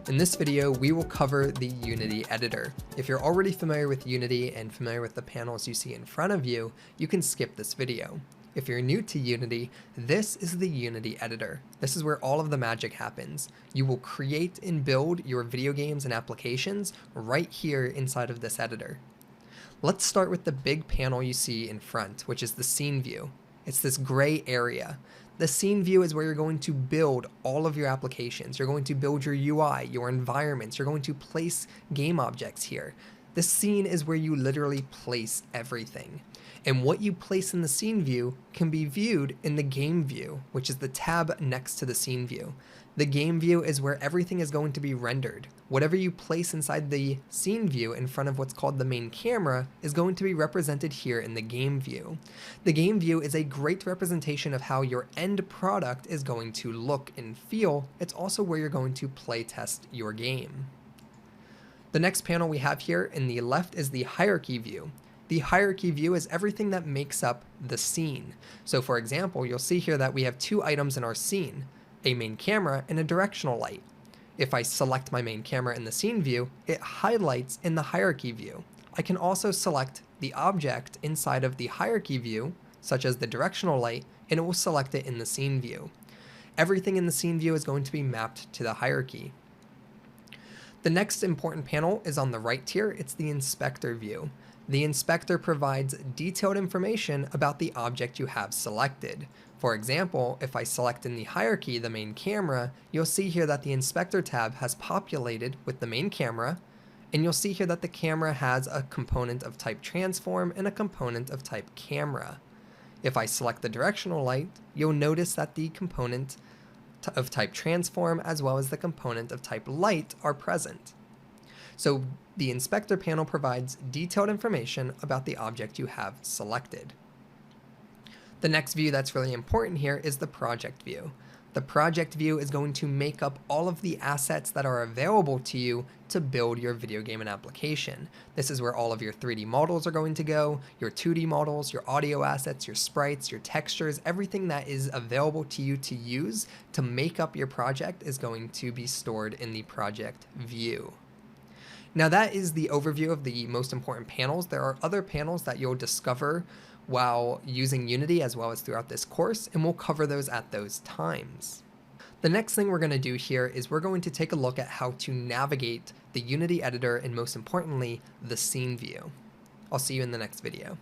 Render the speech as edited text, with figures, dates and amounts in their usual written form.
In this video, we will cover the Unity editor. If you're already familiar with Unity and familiar with the panels you see in front of you, you can skip this video. If you're new to Unity, this is the Unity editor. This is where all of the magic happens. You will create and build your video games and applications right here inside of this editor. Let's start with the big panel you see in front, which is the scene view. It's this gray area. The scene view is where you're going to build all of your applications. You're going to build your UI, your environments. You're going to place game objects here. The scene is where you literally place everything. And what you place in the scene view can be viewed in the game view, which is the tab next to the scene view. The game view is where everything is going to be rendered. Whatever you place inside the scene view in front of what's called the main camera is going to be represented here in the game view. The game view is a great representation of how your end product is going to look and feel. It's also where you're going to play test your game. The next panel we have here in the left is the hierarchy view. The hierarchy view is everything that makes up the scene. So for example, you'll see here that we have two items in our scene, a main camera and a directional light. If I select my main camera in the scene view, it highlights in the hierarchy view. I can also select the object inside of the hierarchy view, such as the directional light, and it will select it in the scene view. Everything in the scene view is going to be mapped to the hierarchy. The next important panel is on the right here. It's the inspector view. The inspector provides detailed information about the object you have selected. For example, if I select in the hierarchy the main camera, you'll see here that the inspector tab has populated with the main camera, and you'll see here that the camera has a component of type transform and a component of type camera. If I select the directional light, you'll notice that the component of type transform as well as the component of type light are present. So the inspector panel provides detailed information about the object you have selected. The next view that's really important here is the project view. The project view is going to make up all of the assets that are available to you to build your video game and application. This is where all of your 3D models are going to go, your 2D models, your audio assets, your sprites, your textures, everything that is available to you to use to make up your project is going to be stored in the project view. Now that is the overview of the most important panels. There are other panels that you'll discover while using Unity as well as throughout this course, and we'll cover those at those times. The next thing we're going to do here is we're going to take a look at how to navigate the Unity editor and most importantly, the scene view. I'll see you in the next video.